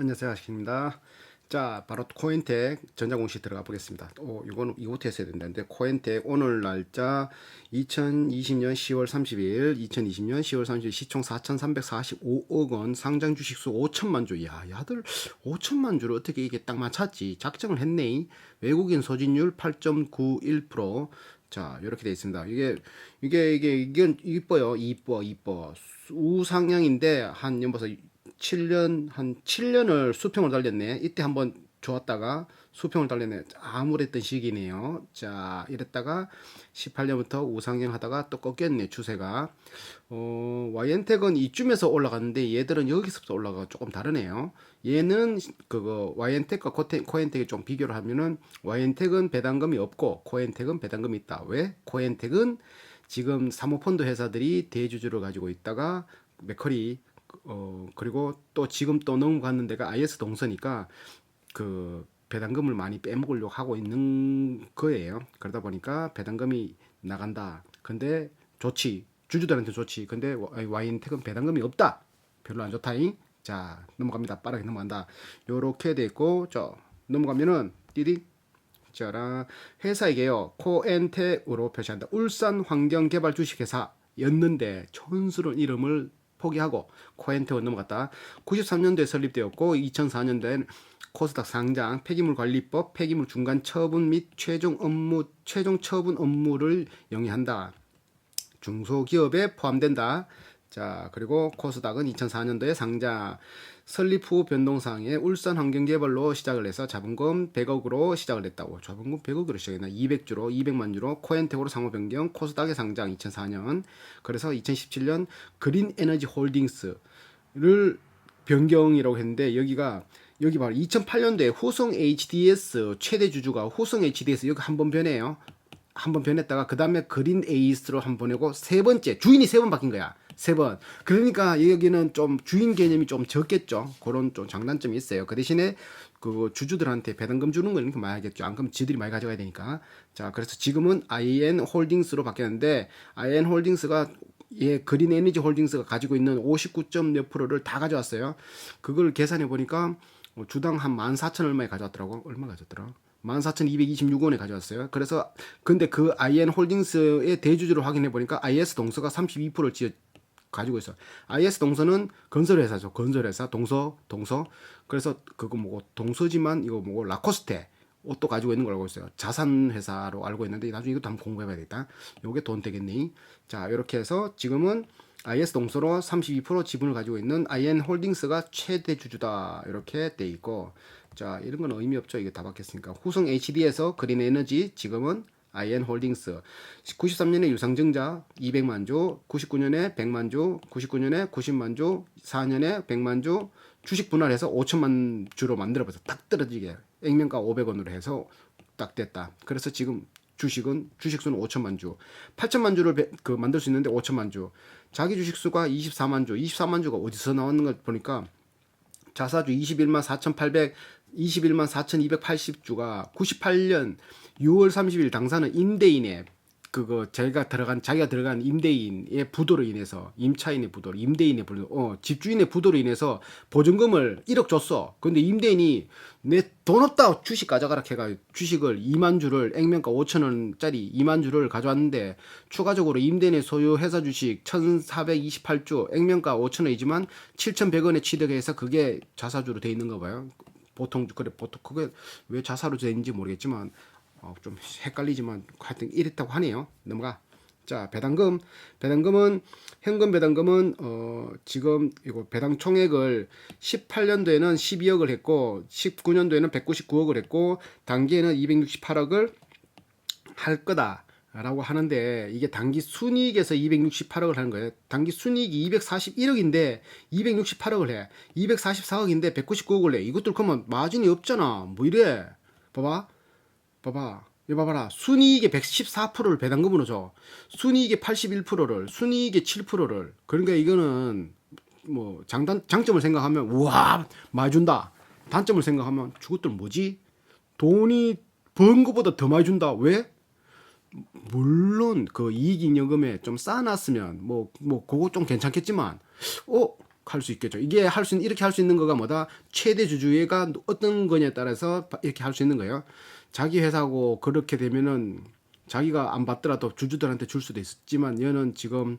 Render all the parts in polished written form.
안녕하세요, 아식입니다. 자, 바로 코인텍 전자공시 들어가 보겠습니다. 이거부터 했어야 된다는데, 코인텍 오늘 날짜 2020년 10월 30일, 2020년 10월 30일 시총 4,345억 원, 상장 주식수 5천만 주. 야, 야들 5천만 주를 어떻게 이게 딱 맞췄지? 작정을 했네. 외국인 소진율 8.91%. 자, 이렇게 돼 있습니다. 이건 이뻐요. 이뻐. 우상향인데, 연보서 7년, 한 7년을 수평을 달렸네. 이때 한번 좋았다가 수평을 달렸네. 암울했던 시기네요. 자, 이랬다가 18년부터 우상향 하다가 또 꺾였네, 추세가. YN텍은 이쯤에서 올라갔는데 얘들은 여기서부터 올라가가 조금 다르네요. 얘는 YN텍과 코엔텍이 좀 비교를 하면은 YN텍은 배당금이 없고 코엔텍은 배당금이 있다. 왜? 코엔텍은 지금 사모펀드 회사들이 대주주를 가지고 있다가 맥커리 그리고 또 지금 또 넘어가는 데가 IS 동서니까 그 배당금을 많이 빼먹으려고 하고 있는 거예요. 그러다 보니까 배당금이 나간다. 근데 좋지. 주주들한테 좋지. 근데 와인텍은 배당금이 없다. 별로 안 좋다잉. 자, 넘어갑니다. 빠르게 넘어간다. 요렇게 돼 있고, 넘어가면은, 띠디. 자라, 회사에게요, 코엔텍으로 표시한다. 울산 환경개발 주식회사였는데, 촌스러운 이름을 포기하고 코엔텍으로 넘어갔다. 93년도에 설립되었고 2004년도엔 코스닥 상장, 폐기물관리법, 폐기물 중간 처분 및 최종 처분 업무를 영위한다. 중소기업에 포함된다. 자, 그리고 코스닥은 2004년도에 상장, 설립 후 변동사항에 울산 환경개발로 시작을 해서 자본금 100억으로 시작을 했다고. 자본금 100억으로 시작했나? 200주로, 200만 주로 코엔텍으로 상호 변경, 코스닥에 상장 2004년. 그래서 2017년 그린 에너지 홀딩스를 변경이라고 했는데 여기 바로 2008년도에 후성 HDS 최대 주주가 후성 HDS 여기 한번 변해요. 한번 변했다가 그 다음에 그린 에이스로 한 번 보내고 세 번째 주인이 세 번 바뀐 거야. 세 번. 그러니까 여기는 좀 주인 개념이 좀 적겠죠. 그런 좀 장단점이 있어요. 그 대신에 그 주주들한테 배당금 주는 거 이렇게 많이 하겠죠. 안 그러면 지들이 많이 가져가야 되니까. 자, 그래서 지금은 IN 홀딩스로 바뀌었는데 IN 홀딩스가 그린 에너지 홀딩스가 가지고 있는 59점 몇 프로를 다 가져왔어요. 그걸 계산해 보니까 주당 한 14,000 얼마에 가져왔더라고. 얼마 가져왔더라? 14,226원에 가져왔어요. 그래서 근데 그 IN 홀딩스의 대주주를 확인해 보니까 IS 동서가 32%를 가지고 있어. IS 동서는 건설회사죠. 건설회사 동서. 그래서 그거 뭐고 동서지만 이거 뭐고 라코스테 옷도 가지고 있는 걸 알고 있어요. 자산 회사로 알고 있는데 나중에 이것도 한번 공부해봐야 겠다. 요게 돈 되겠니? 자, 이렇게 해서 지금은 IS 동서로 32% 지분을 가지고 있는 IN 홀딩스가 최대 주주다. 이렇게 돼 있고, 자, 이런 건 의미 없죠. 이게 다 바뀌었으니까. 후성 HD에서 그린 에너지, 지금은 IN 홀딩스. 93년에 유상증자 200만 주, 99년에 100만 주, 99년에 90만 주, 4년에 100만 주, 주식 분할해서 5천만 주로 만들어버려서 딱 떨어지게 액면가 500원으로 해서 딱 됐다. 그래서 지금 주식수는 5천만 주, 8천만 주를 만들 수 있는데 5천만 주. 자기 주식수가 24만 주, 24만 주가 어디서 나왔는 걸 보니까 자사주 21만 4,800, 21만 4,280주가 98년 6월 30일 당사는 임대인의 자기가 들어간 임대인의 부도로 인해서 임대인의 부도, 집주인의 부도로 인해서 보증금을 1억 줬어. 근데 임대인이 내 돈 없다 주식 가져가라 해가 주식을 2만 주를 액면가 5천 원짜리 2만 주를 가져왔는데 추가적으로 임대인의 소유 회사 주식 1,428주 액면가 5천 원이지만 7,100원에 취득해서 그게 자사주로 돼 있는 거 봐요. 보통 그게 왜 자사로 되는지 모르겠지만 좀 헷갈리지만 하여튼 이랬다고 하네요. 넘어가. 자, 배당금은 현금 배당금은 지금 이거 배당 총액을 18년도에는 12억을 했고 19년도에는 199억을 했고 당기에는 268억을 할 거다라고 하는데 이게 당기 순이익에서 268억을 하는 거예요. 당기 순이익이 241억인데 268억을 해. 244억인데 199억을 해. 이것들 그러면 마진이 없잖아. 뭐 이래. 봐봐. 이거 봐봐라. 순이익의 114%를 배당금으로 줘. 순이익의 81%를, 순이익의 7%를. 그러니까 이거는 뭐 장점을 생각하면 우와 많이 준다. 단점을 생각하면 저것들 뭐지? 돈이 번 것보다 더 많이 준다. 왜? 물론 그 이익잉여금에 좀 쌓아놨으면 그거 좀 괜찮겠지만 할 수 있겠죠. 이게 이렇게 할 수 있는 거가 뭐다? 최대 주주가 어떤 거냐에 따라서 이렇게 할 수 있는 거예요. 자기 회사고 그렇게 되면은 자기가 안 받더라도 주주들한테 줄 수도 있지만 얘는 지금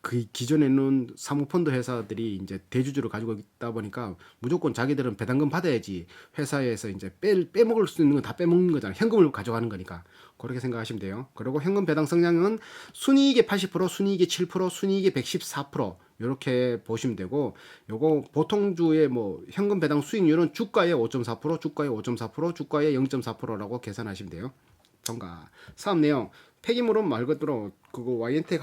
그 기존에는 사모펀드 회사들이 이제 대주주를 가지고 있다 보니까 무조건 자기들은 배당금 받아야지 회사에서 이제 빼먹을 수 있는 건 다 빼먹는 거잖아요. 현금을 가져가는 거니까. 그렇게 생각하시면 돼요. 그리고 현금 배당 성장은 순이익의 80%, 순이익의 7%, 순이익의 114% 이렇게 보시면 되고, 요거 보통주의 뭐 현금 배당 수익률은 주가의 5.4%, 주가의 5.4%, 주가의 0.4%라고 계산하시면 돼요. 통과. 사업 내용. 폐기물은 말 그대로 그거 YNT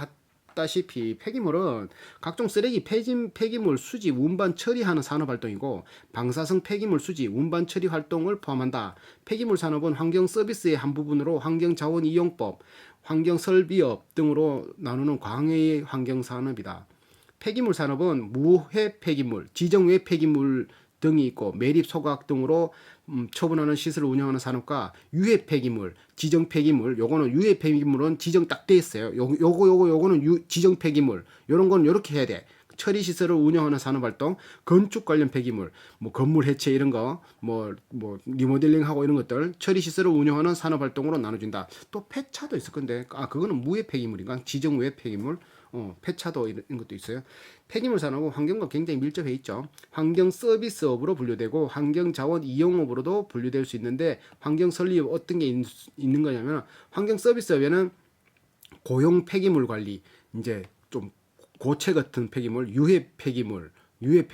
다시피 폐기물은 각종 쓰레기, 폐기물 수지, 운반 처리하는 산업활동이고 방사성 폐기물 수지, 운반 처리 활동을 포함한다. 폐기물 산업은 환경 서비스의 한 부분으로 환경자원이용법, 환경설비업 등으로 나누는 광의 환경산업이다. 폐기물 산업은 무해 폐기물, 지정외 폐기물 등이 있고 매립, 소각 등으로 처분하는 시설을 운영하는 산업과 유해 폐기물, 지정 폐기물, 요거는 유해 폐기물은 지정 딱 돼 있어요. 요거는 지정 폐기물. 요런 건 요렇게 해야 돼. 처리 시설을 운영하는 산업활동, 건축 관련 폐기물, 뭐 건물 해체 이런 거, 뭐 리모델링하고 이런 것들 처리 시설을 운영하는 산업활동으로 나눠진다. 또 폐차도 있을 건데, 그거는 무해 폐기물인가? 지정 외 폐기물. 폐차도 이런 것도 있어요. 폐기물 산업은 환경과 굉장히 밀접해 있죠. 환경 서비스업으로 분류되고 환경 자원 이용업으로도 분류될 수 있는데, 환경 설리업 어떤 게 있는 거냐면, 환경 서비스업에는 고용 폐기물 관리, 이제 좀 고체 같은 폐기물, 유해 폐기물, 의료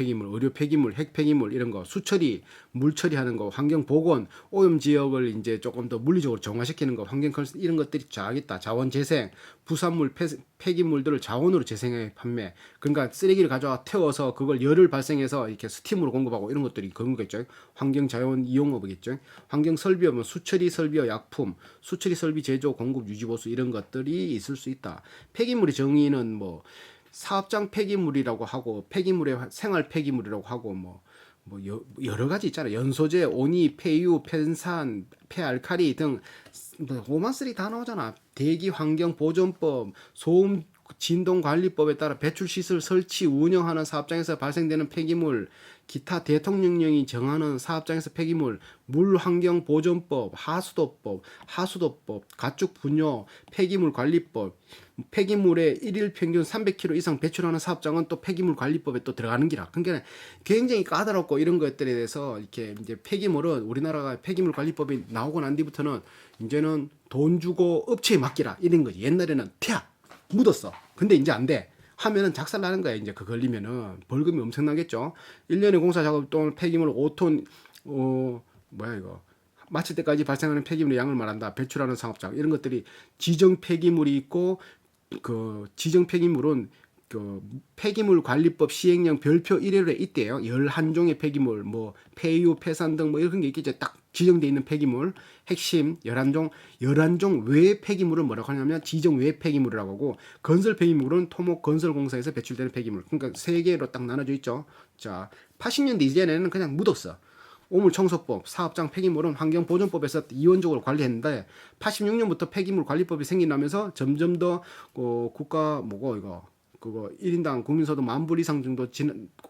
폐기물, 핵 폐기물 이런 거, 수처리, 물 처리하는 거, 환경 보건, 오염 지역을 이제 조금 더 물리적으로 정화시키는 거, 환경 컨셉 이런 것들이 쫙 있다. 자원 재생, 부산물, 폐기물들을 자원으로 재생해 판매. 그러니까 쓰레기를 가져와 태워서 그걸 열을 발생해서 이렇게 스팀으로 공급하고 이런 것들이 그런 거겠죠. 환경 자원 이용업이겠죠. 환경 설비업은 수처리 설비와 약품, 수처리 설비 제조, 공급, 유지 보수 이런 것들이 있을 수 있다. 폐기물의 정의는 뭐 사업장 폐기물이라고 하고 폐기물의 생활 폐기물이라고 하고 뭐 여러 가지 있잖아요. 연소제, 오니, 폐유, 펜산, 폐알칼리 등 오만쓰리 다 나오잖아. 대기 환경 보존법, 소음 진동 관리법에 따라 배출 시설 설치 운영하는 사업장에서 발생되는 폐기물, 기타 대통령령이 정하는 사업장에서 폐기물, 물환경보존법, 하수도법, 가축 분뇨, 폐기물 관리법, 폐기물의 일일 평균 300kg 이상 배출하는 사업장은 또 폐기물 관리법에 또 들어가는 기라. 그러니까 굉장히 까다롭고 이런 것들에 대해서 이렇게 이제 폐기물은 우리나라가 폐기물 관리법이 나오고 난 뒤부터는 이제는 돈 주고 업체에 맡기라 이런 거지. 옛날에는 묻었어. 근데 이제 안 돼. 하면은 작살 나는 거야. 이제 그 걸리면은 벌금이 엄청나겠죠. 1년에 공사 작업 동안 폐기물 5톤 마칠 때까지 발생하는 폐기물의 양을 말한다. 배출하는 상업장 이런 것들이 지정 폐기물이 있고, 그 지정 폐기물은 그 폐기물 관리법 시행령 별표 1호에 있대요. 11종의 폐기물, 뭐 폐유, 폐산 등 뭐 이런 게 있겠죠. 딱 지정돼 있는 폐기물 핵심 11종 외 폐기물은 뭐라고 하냐면 지정 외 폐기물이라고 하고, 건설 폐기물은 토목 건설공사에서 배출되는 폐기물. 그러니까 세 개로 딱 나눠져 있죠. 자, 80년대 이전에는 그냥 묻었어. 오물청소법, 사업장 폐기물은 환경보존법에서 이원적으로 관리했는데 86년부터 폐기물 관리법이 생기면서 점점 더 국가 그거 1인당 국민소득 10,000불 이상 정도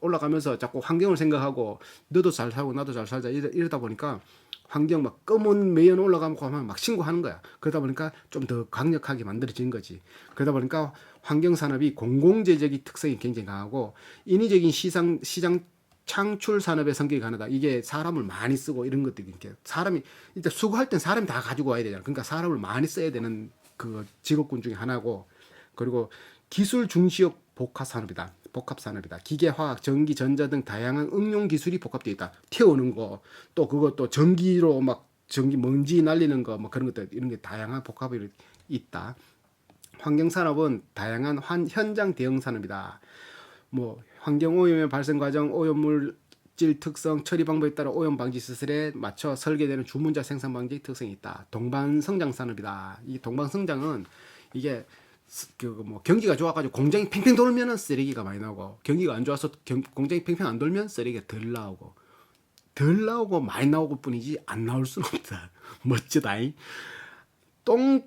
올라가면서 자꾸 환경을 생각하고 너도 잘 살고 나도 잘 살자 이러다 보니까 환경 막 검은 매연 올라가고 하면 막 신고하는 거야. 그러다 보니까 좀 더 강력하게 만들어진 거지. 그러다 보니까 환경 산업이 공공재적인 특성이 굉장히 강하고 인위적인 시장 창출 산업의 성격이 강하다. 이게 사람을 많이 쓰고 이런 것들이 이렇게 사람이 일단 수거할 땐 사람이 다 가지고 와야 되잖아. 그러니까 사람을 많이 써야 되는 그 직업군 중에 하나고, 그리고 기술 중시업 복합산업이다. 기계, 화학, 전기, 전자 등 다양한 응용 기술이 복합되어 있다. 태우는 거, 또 그것도 전기로 막 전기 먼지 날리는 거, 뭐 그런 것들 이런 게 다양한 복합이 있다. 환경산업은 다양한 현장 대응 산업이다. 뭐 환경 오염의 발생 과정, 오염물질 특성, 처리 방법에 따라 오염 방지 시설에 맞춰 설계되는 주문자 생산 방지 특성이 있다. 동반 성장 산업이다. 이 동반 성장은 이게 경기가 좋아가지고 공장이 팽팽 돌면은 쓰레기가 많이 나오고, 경기가 안 좋아서 공장이 팽팽 안 돌면 쓰레기가 덜 나오고 많이 나오고 뿐이지 안 나올 수는 없다. 멋지다잉. 똥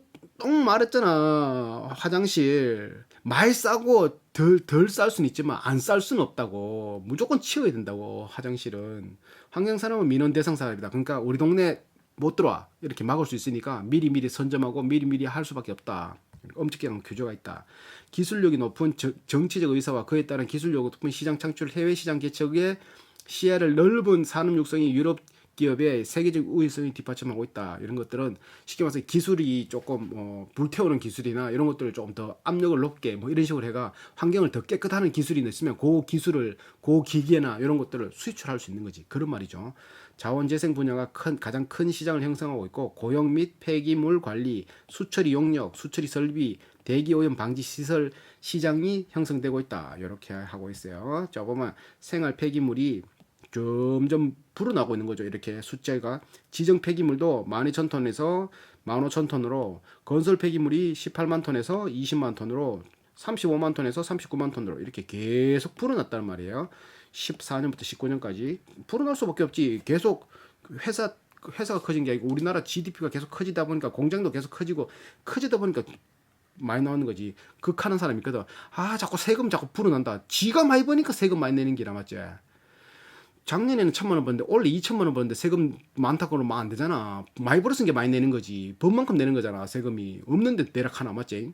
말했잖아. 화장실 많이 싸고 덜 쌀 수는 있지만 안 쌀 수는 없다고. 무조건 치워야 된다고. 화장실은 환경산업은 민원 대상 사업이다. 그러니까 우리 동네 못 들어와 이렇게 막을 수 있으니까 미리미리 선점하고 미리미리 할 수밖에 없다. 엄격한 규제가 있다. 기술력이 높은 정치적 의사와 그에 따른 기술력이 높은 시장 창출, 해외 시장 개척에 시야를 넓은 산업 육성이 유럽 기업의 세계적 우위성이 뒷받침하고 있다. 이런 것들은 쉽게 말해서 기술이 조금 불태우는 기술이나 이런 것들을 조금 더 압력을 높게 뭐 이런 식으로 해가 환경을 더 깨끗하는 기술이 있으면 그 기술을 그 기계나 이런 것들을 수출할 수 있는 거지. 그런 말이죠. 자원재생 분야가 가장 큰 시장을 형성하고 있고 고용 및 폐기물 관리, 수처리 용역, 수처리 설비, 대기오염 방지 시설 시장이 형성되고 있다. 이렇게 하고 있어요. 자 보면 생활 폐기물이 점점 불어나고 있는 거죠. 이렇게 숫자가 지정 폐기물도 12,000톤에서 15,000톤으로 건설 폐기물이 18만 톤에서 20만 톤으로 35만 톤에서 39만 톤으로 이렇게 계속 불어났다는 말이에요. 14년부터 19년까지 불어날 수밖에 없지. 계속 회사가 커진 게 아니고 우리나라 GDP가 계속 커지다 보니까 공장도 계속 커지다 보니까 많이 나오는 거지. 극하는 사람이 있거든. 아 자꾸 세금 자꾸 불어난다. 지가 많이 버니까 세금 많이 내는 기라 맞지. 작년에는 1,000만 원 벌는데 올해 2,000만 원 벌는데 세금 많다고는 막 안 되잖아. 많이 벌었으니까 많이 내는 거지. 번 만큼 내는 거잖아. 세금이 없는데 내락하나 맞지?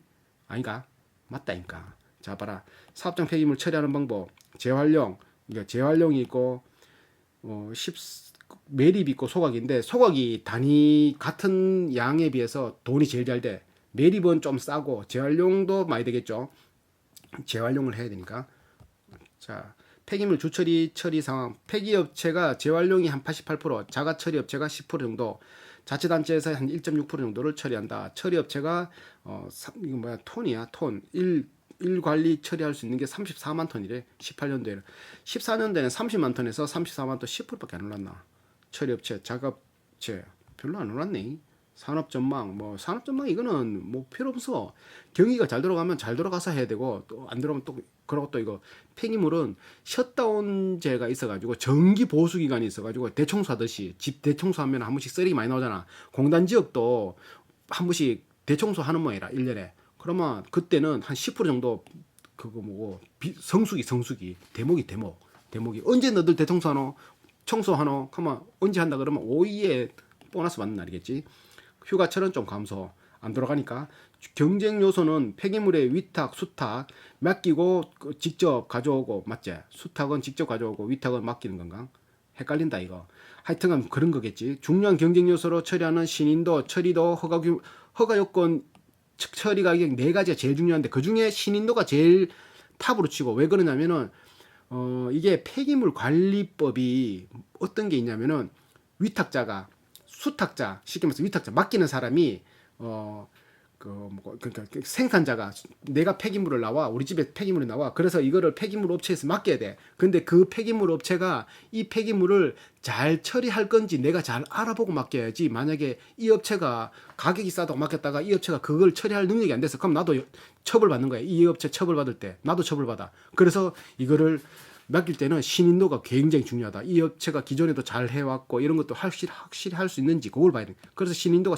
아닌가? 맞다니까. 자 봐라. 사업장 폐기물 처리하는 방법. 재활용. 그러니까 재활용이 있고 10 매립 있고 소각인데 소각이 단위 같은 양에 비해서 돈이 제일 잘 돼. 매립은 좀 싸고 재활용도 많이 되겠죠. 재활용을 해야 되니까. 자. 폐기물 주처리 처리 상황. 폐기업체가 재활용이 한 88%, 자가처리업체가 10% 정도, 자치단체에서 한 1.6% 정도를 처리한다. 처리업체가 이거 뭐야 톤이야 톤. 일 관리 처리할 수 있는 게 34만 톤이래. 18년도에는 14년도에는 30만 톤에서 34만 톤 10%밖에 안 올랐나. 처리업체, 자가업체 별로 안 올랐네. 산업전망 산업전망 이거는 뭐 필요 없어. 경기가 잘 돌아가면 잘 돌아가서 해야 되고 또 안 들어가면 또 그러고 또 이거 폐기물은 셧다운제가 있어가지고 정기 보수 기간이 있어가지고 대청소하듯이 집 대청소하면 한 번씩 쓰레기 많이 나오잖아. 공단 지역도 한 번씩 대청소하는 모양이라 1년에. 그러면 그때는 한 10% 정도 그거 뭐고 성수기 대목이 언제 너들 대청소하노 청소하노 하면 언제 한다 그러면 5일에 보너스 받는 날이겠지. 휴가철은 좀 감소 안 돌아가니까. 경쟁 요소는 폐기물의 위탁, 수탁 맡기고 직접 가져오고 맞지? 수탁은 직접 가져오고 위탁은 맡기는 건가? 헷갈린다 이거. 하여튼간 그런 거겠지. 중요한 경쟁 요소로 처리하는 신인도, 처리도, 허가 요건 처리가 네 가지가 제일 중요한데 그 중에 신인도가 제일 탑으로 치고 왜 그러냐면은 이게 폐기물 관리법이 어떤 게 있냐면은 위탁자가 수탁자 쉽게 말해서 위탁자 맡기는 사람이 그러니까 생산자가 내가 폐기물을 나와 우리 집에 폐기물이 나와 그래서 이거를 폐기물 업체에서 맡겨야 돼. 근데 그 폐기물 업체가 이 폐기물을 잘 처리할 건지 내가 잘 알아보고 맡겨야지. 만약에 이 업체가 가격이 싸다고 맡겼다가 이 업체가 그걸 처리할 능력이 안 돼서 그럼 나도 처벌받는 거야. 이 업체 처벌받을 때 나도 처벌받아. 그래서 이거를 맡길 때는 신인도가 굉장히 중요하다. 이 업체가 기존에도 잘 해왔고 이런 것도 확실히 할 수 있는지 그걸 봐야 돼. 그래서 신인도가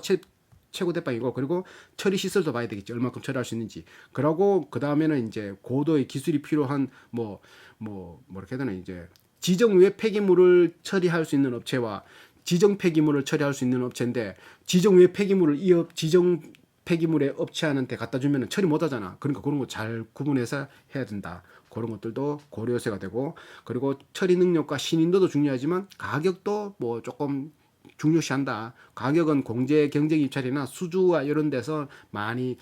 최고 대빵이고 그리고 처리 시설도 봐야 되겠지. 얼마큼 처리할 수 있는지. 그러고 그 다음에는 이제 고도의 기술이 필요한 뭐렇게 해야 되나 이제 지정 외 폐기물을 처리할 수 있는 업체와 지정 폐기물을 처리할 수 있는 업체인데 지정 외 폐기물을 지정 폐기물의 업체한테 갖다 주면 처리 못 하잖아. 그러니까 그런 거 잘 구분해서 해야 된다. 그런 것들도 고려 요소가 되고 그리고 처리 능력과 신인도도 중요하지만 가격도 뭐 조금 중요시한다. 가격은 공제 경쟁 입찰이나 수주와 이런 데서 많이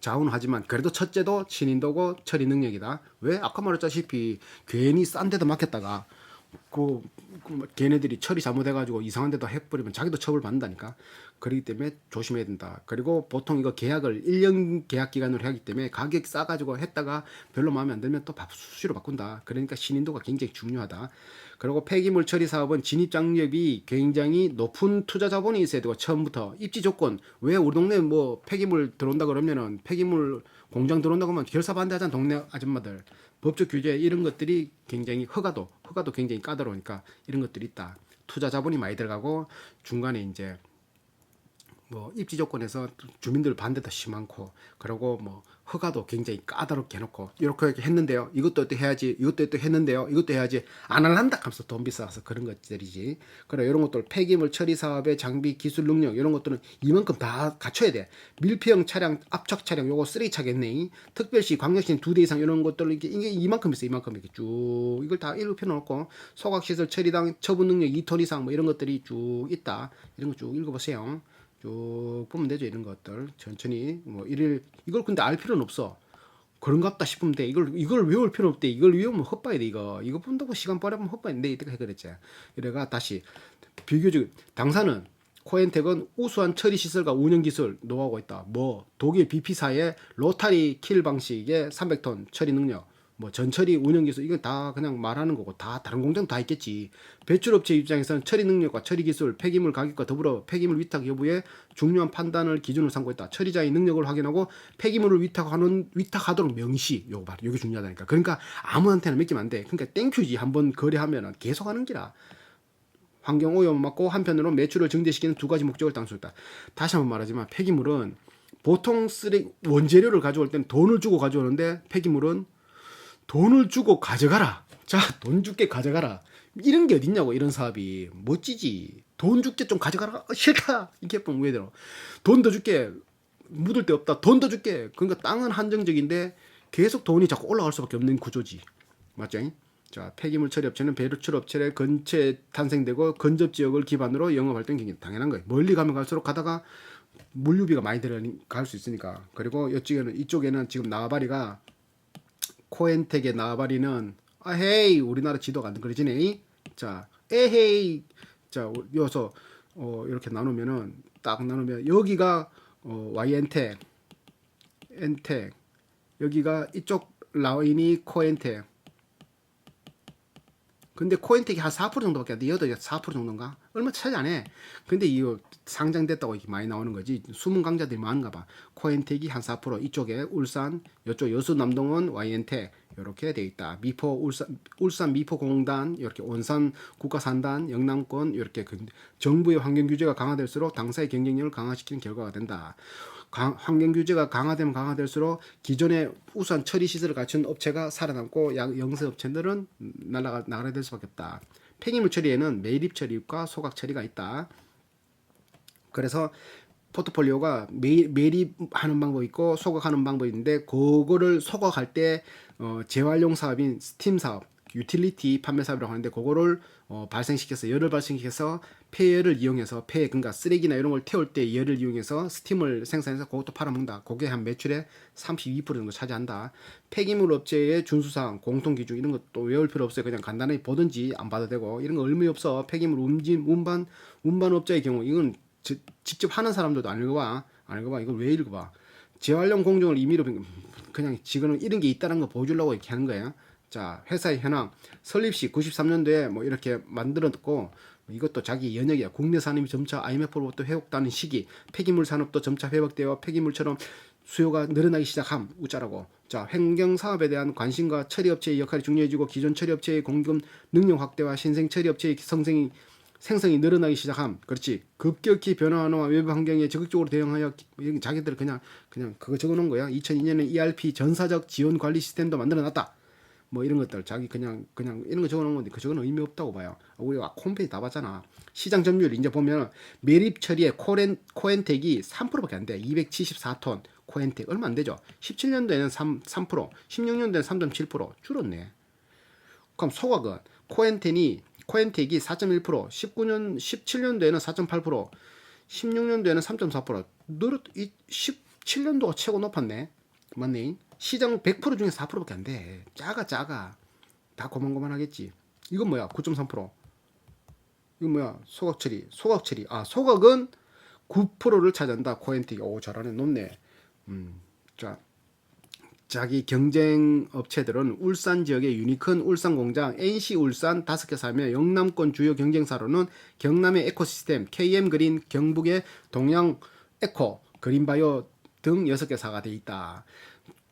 자원하지만 그래도 첫째도 신인도고 처리 능력이다. 왜? 아까 말했다시피 괜히 싼 데도 맡겼다가 걔네들이 처리 잘못해가지고 이상한 데도 해버리면 자기도 처벌받는다니까. 그렇기 때문에 조심해야 된다. 그리고 보통 이거 계약을 1년 계약 기간으로 하기 때문에 가격 싸가지고 했다가 별로 마음에 안 들면 또 수시로 바꾼다. 그러니까 신인도가 굉장히 중요하다. 그리고 폐기물 처리 사업은 진입 장벽이 굉장히 높은 투자 자본이 있어야 되고 처음부터 입지 조건 왜 우리 동네 뭐 폐기물 들어온다 그러면은 폐기물 공장 들어온다 그러면 결사 반대하잖아. 동네 아줌마들 법적 규제 이런 것들이 굉장히 허가도 굉장히 까다로우니까 이런 것들이 있다. 투자 자본이 많이 들어가고 중간에 이제 뭐 입지 조건에서 주민들 반대도 심하고 그리고 뭐 허가도 굉장히 까다롭게 해놓고 이렇게 했는데요. 이것도 또 해야지. 이것도 또 했는데요. 이것도 해야지. 안 할란다 하면서 돈 비싸서 그런 것들이지. 그래 이런 것들 폐기물 처리 사업의 장비 기술 능력 이런 것들은 이만큼 다 갖춰야 돼. 밀폐형 차량 압착 차량 요거 쓰레기 차겠네. 특별시 광역시 2대 이상 이런 것들 이게 이만큼 있어. 이만큼 이렇게 쭉 이걸 다 읽어 놓고 소각시설 처리당 처분 능력 2톤 이상 뭐 이런 것들이 쭉 있다. 이런 거 쭉 읽어보세요. 쭉 보면 되죠. 이런 것들 천천히 뭐 이걸 근데 알 필요는 없어. 그런갑다 싶으면 돼. 이걸 외울 필요 없대. 이걸 외우면 헛바야 돼. 이거 본다고 시간 버려면 헛바인데 이때가 해그랬지. 이래가 다시 비교적 당사는 코엔텍은 우수한 처리 시설과 운영 기술 노하우가 있다. 뭐 독일 BP사의 로타리 킬 방식의 300톤 처리 능력, 뭐 전처리 운영 기술 이건 다 그냥 말하는 거고 다 다른 공장 다 있겠지. 배출업체 입장에서는 처리 능력과 처리 기술, 폐기물 가격과 더불어 폐기물 위탁 여부에 중요한 판단을 기준으로 삼고 있다. 처리자의 능력을 확인하고 폐기물을 위탁하도록 명시. 요거 봐. 요게 중요하다니까. 그러니까 아무한테나 맡기면 안 돼. 그러니까 땡큐지. 한번 거래하면은 계속 하는 기라. 환경 오염 막고 한편으로 매출을 증대시키는 두 가지 목적을 당수했다. 다시 한번 말하지만 폐기물은 보통 쓰레기 원재료를 가져올 때는 돈을 주고 가져오는데 폐기물은 돈을 주고 가져가라. 자, 돈 줄게 가져가라. 이런 게 어딨냐고, 이런 사업이. 멋지지. 돈 줄게 좀 가져가라. 싫다. 이렇게 보면 왜 들어. 돈 더 줄게. 묻을 데 없다. 돈 더 줄게. 그러니까 땅은 한정적인데 계속 돈이 자꾸 올라갈 수밖에 없는 구조지. 맞죠? 자, 폐기물 처리 업체는 배출 업체의 근처에 탄생되고 근접 지역을 기반으로 영업 활동이 굉장히 당연한 거예요. 멀리 가면 갈수록 가다가 물류비가 많이 들어갈 수 있으니까. 그리고 이쪽에는 지금 나와바리가 코엔텍의 나와바리는 헤이 우리나라 지도가 안 그려지네. 자, 에헤이. 자, 여기서 이렇게 나누면은 딱 나누면 여기가 Y엔텍, 엔텍. 여기가 이쪽 라인이 코엔텍. 근데 코엔텍이 한 4% 정도밖에 안 돼. 여도 4% 정도인가? 얼마 차이 안 해. 근데 이거 상장됐다고 이렇게 많이 나오는 거지. 숨은 강자들이 많은가 봐. 코엔텍이 한 4%, 이쪽에 울산, 이쪽 여수 남동원 Y엔텍 이렇게 돼 있다. 미포 울산 미포공단 이렇게 온산 국가산단 영남권 이렇게 정부의 환경 규제가 강화될수록 당사의 경쟁력을 강화시키는 결과가 된다. 환경 규제가 강화되면 강화될수록 기존의 우수한 처리 시설을 갖춘 업체가 살아남고 영세 업체들은 나가게 될 수밖에 없다. 폐기물 처리에는 매립 처리과 소각 처리가 있다. 그래서 포트폴리오가 매립하는 방법이 있고 소각하는 방법이 있는데 그거를 소각할 때 재활용 사업인 스팀 사업, 유틸리티 판매 사업이라고 하는데 그거를 발생시켜서 열을 발생시켜서 폐열을 이용해서 그러니까 쓰레기나 이런 걸 태울 때 열을 이용해서 스팀을 생산해서 그것도 팔아먹는다. 그게 한 매출의 32% 정도 차지한다. 폐기물 업체의 준수사항, 공통기준 이런 것도 외울 필요 없어요. 그냥 간단하게 보든지 안 봐도 되고 이런 거 의미 없어. 폐기물 운반 업자의 경우 이건 직접 하는 사람들도 안 읽어봐. 이걸 왜 읽어봐. 재활용 공정을 임의로 그냥 지금은 이런 게 있다는 거 보여주려고 이렇게 하는 거예요. 자, 회사의 현황 설립 시 93년도에 뭐 이렇게 만들었고 이것도 자기 연역이야. 국내 산업이 점차 IMF로부터 회복되는 시기, 폐기물 산업도 점차 회복되어 폐기물처럼 수요가 늘어나기 시작함. 우짜라고. 자, 환경 사업에 대한 관심과 처리업체의 역할이 중요해지고 기존 처리업체의 공급 능력 확대와 신생 처리업체의 생성이 늘어나기 시작함. 그렇지. 급격히 변화하는 외부 환경에 적극적으로 대응하여 자기들 그냥 그거 적어놓은 거야. 2002년에 ERP 전사적 지원 관리 시스템도 만들어놨다. 뭐 이런 것들 자기 그냥 이런 거 적어놓은 건데 그저거는 의미 없다고 봐요. 우리가 홈페이지 다 봤잖아. 시장 점유율 이제 보면 매립 처리에 코엔텍이 3%밖에 안 돼. 274톤 코엔텍 얼마 안 되죠. 17년도에는 3%, 16년도에는 3.7% 줄었네. 그럼 소각은 코엔텍이 4.1%, 17년도에는 4.8%, 16년도에는 3.4%. 17년도가 최고 높았네. 맞네. 시장 100% 중에 4%밖에 안 돼. 작아. 다 고만고만하겠지. 이건 뭐야? 9.3%. 이건 뭐야? 소각 처리. 소각은 9%를 차지한다. 코엔텍이. 오, 잘하네. 높네. 자, 자기 경쟁 업체들은 울산 지역의 유니콘 울산 공장, NC 울산 5개 사며 영남권 주요 경쟁사로는 경남의 에코시스템, KM 그린, 경북의 동양 에코, 그린바이오 등 6개 사가 돼 있다.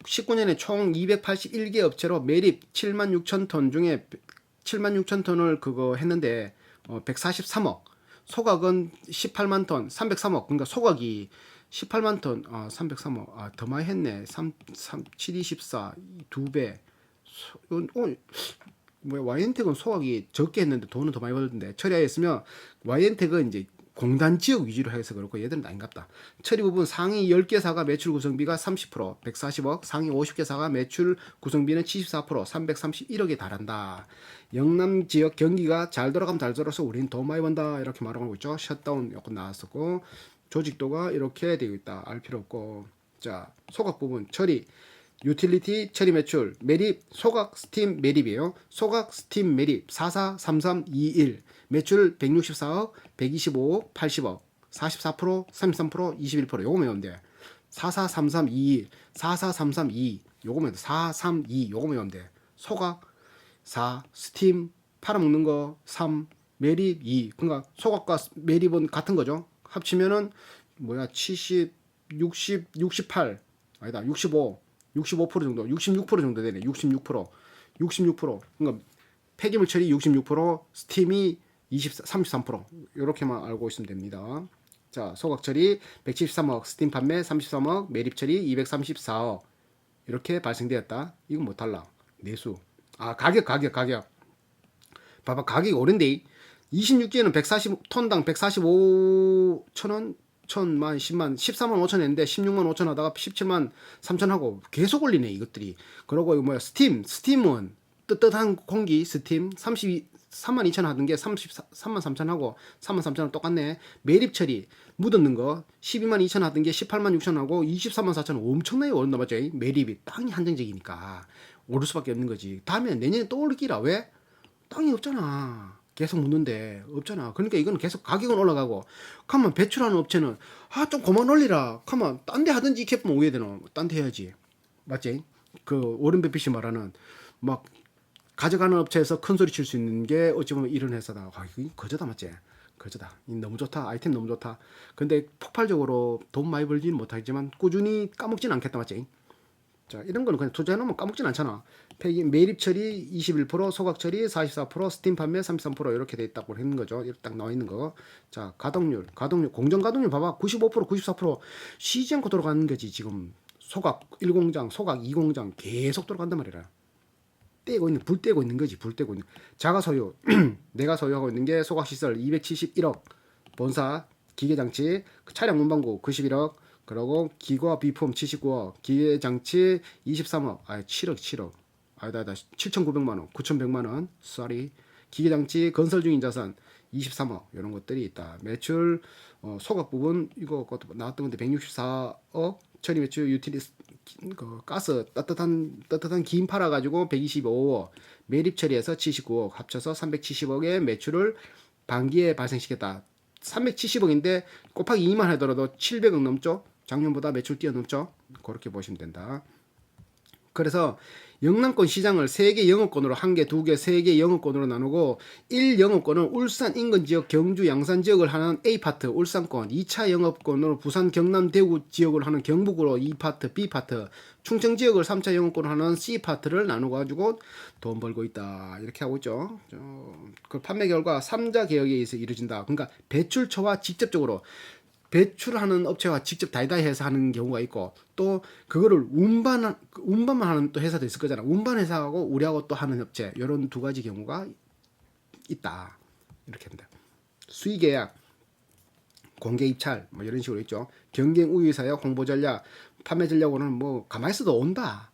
19년에 총 281개 업체로 매립 76,000톤 중에 76,000톤을 그거 했는데 143억. 소각은 18만 톤, 303억. 그러니까 소각이 18만 톤, 303억, 더 많이 했네. 724, 2배. 뭐 와이엔텍은 소각이 적게 했는데 돈은 더 많이 벌던데 처리하였으면 와이엔텍은 이제 공단 지역 위주로 해서 그렇고 얘들은 아닌갑다. 처리 부분 상위 10개 사가 매출 구성비가 30%, 140억, 상위 50개 사가 매출 구성비는 74%, 331억에 달한다. 영남 지역 경기가 잘 돌아가면 잘 돌아서 우리는 돈 많이 번다 이렇게 말하고 있죠. 셧다운 요건 나왔었고 조직도가 이렇게 되어 있다. 알 필요 없고 자 소각 부분 처리 유틸리티 처리 매출 매립 소각 스팀 매립이에요. 소각 스팀 매립 443321 매출 164억 125억 80억 44% 33% 21% 요거 외우면 돼. 443321 44332 요거 외우면 돼. 432 요거 외우면 돼. 소각 4 스팀 팔아먹는 거 3 매립 2 그러니까 소각과 매립은 같은 거죠. 합치면은 뭐야 70 60 68 아니다 65 정도, 66% 정도 되네. 66%. 그러니까 폐기물 처리 66%, 스팀이 33% 이렇게만 알고 있으면 됩니다. 자, 소각 처리 173억, 스팀 판매 33억, 매립 처리 234억 이렇게 발생되었다. 이건 뭐 달라? 내수. 가격. 봐봐, 가격이 오른데 26기에는 140톤당 145,000원 1,000만, 10만, 14만 5천 했는데 16만 5천 하다가 17만 3천 하고 계속 올리네 이것들이. 그러고 이거 뭐야 스팀은 뜨뜻한 공기 스팀 3만 2천 하던 게 3만 3천 하고 3만 3천은 똑같네. 매립 처리 묻었는 거 12만 2천 하던 게 18만 6천 하고 24만 4천 엄청나게 오른다 맞죠? 매립이 땅이 한정적이니까 오를 수밖에 없는 거지. 다음에 내년에 또 오르기라. 왜? 땅이 없잖아. 계속 묻는데 없잖아. 그러니까 이건 계속 가격은 올라가고 가만 배출하는 업체는 좀 그만 올리라. 가만 딴 데 하든지 이렇게 보면 오해야 되노. 딴 데 해야지. 맞지? 그 오른 버핏이 말하는 막 가져가는 업체에서 큰 소리 칠 수 있는 게 어찌 보면 이런 회사다. 이거 거저다 맞지? 거저다. 너무 좋다. 아이템 너무 좋다. 근데 폭발적으로 돈 많이 벌지는 못하지만 꾸준히 까먹진 않겠다 맞지? 자, 이런 거는 그냥 투자해놓으면 까먹진 않잖아. 매립 처리 21%, 소각 처리 44%, 스팀 판매 33% 이렇게 돼 있다고 했는 거죠. 이렇게 딱 나와 있는 거. 자, 가동률, 공정 가동률 봐봐. 95%, 94% 쉬지 않고 돌아가는 거지. 지금 소각 1공장, 소각 2공장 계속 돌아간단 말이라. 불 떼고 있는 거지. 불 떼고 있는. 자가 소유, 내가 소유하고 있는 게 소각 시설 271억, 본사, 기계장치, 차량 문방구 91억. 그리고 기과 비품 79억, 기계장치 23억, 7억. 아니다. 7,900만 원, 9,100만 원. 쏘리. 기계장치 건설 중인 자산 23억. 이런 것들이 있다. 매출 소각 부분 이거 나왔던 건데 164억. 처리 매출 유틸리티 가스 따뜻한 김 팔아 가지고 125억. 매립 처리해서 79억. 합쳐서 370억의 매출을 반기에 발생시켰다. 370억인데 곱하기 2만 하더라도 700억 넘죠. 작년보다 매출 뛰어넘죠. 그렇게 보시면 된다. 그래서 영남권 시장을 3개 영업권으로 1개, 2개, 3개 영업권으로 나누고 1 영업권은 울산 인근 지역, 경주 양산 지역을 하는 A파트 울산권, 2차 영업권으로 부산 경남 대구 지역을 하는 경북으로 2파트 B파트, 충청 지역을 3차 영업권으로 하는 C파트를 나누어 가지고 돈 벌고 있다. 이렇게 하고 있죠. 그 판매 결과 3자 계약에 의해서 이루어진다. 그러니까 배출처와 직접적으로 배출하는 업체와 직접 다이다이 해서 하는 경우가 있고 또 그거를 운반만 하는 또 회사도 있을 거잖아. 운반 회사하고 우리하고 또 하는 업체 이런 두 가지 경우가 있다. 이렇게 합니다. 수의계약, 공개 입찰 뭐 이런 식으로 있죠. 경쟁 우위 사역, 홍보 전략, 판매 전략으로는 뭐 가만히 있어도 온다.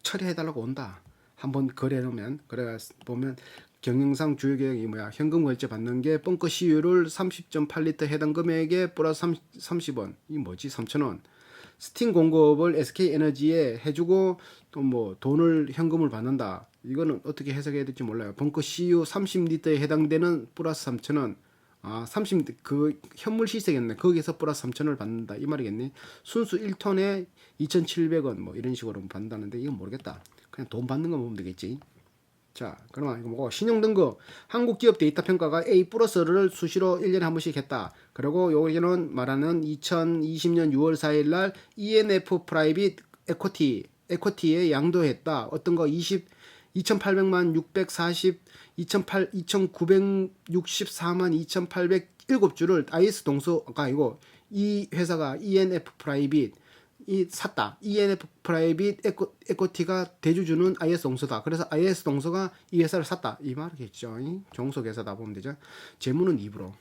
처리해달라고 온다. 한번 거래해놓으면 그래 보면 경영상 주요 계획이 뭐야? 현금 결제 받는 게 뻥커 시유를 30.8리터 해당 금액에 플러스 30원. 이 뭐지? 3,000원. 스팀 공급을 SK에너지에 해주고 또 뭐 돈을 현금을 받는다. 이거는 어떻게 해석해야 될지 몰라요. 벙커 CU 30리터에 해당되는 플러스 3,000원. 30, 그 현물 시세겠네. 거기서 플러스 3,000원을 받는다. 이 말이겠네. 순수 1톤에 2,700원 뭐 이런 식으로 받는다는데 이건 모르겠다. 그냥 돈 받는 거 보면 되겠지. 자, 그러면 이거 뭐고 신용등급 한국 기업 데이터 평가가 A 플러스를 수시로 1년에 한 번씩 했다. 그리고 여기는 말하는 2020년 6월 4일 날 ENF 프라이빗 에코티에 양도했다. 어떤 거 2,800만 640 2,964만 2,807주를 IS 동서가 아니고 이 회사가 ENF 프라이빗 이 샀다. ENF 프라이빗 에코티가 대주주는 IS 동서다. 그래서 IS 동서가 이 회사를 샀다. 이 말이겠죠. 종속 회사다 보면 되죠. 재무는 2%.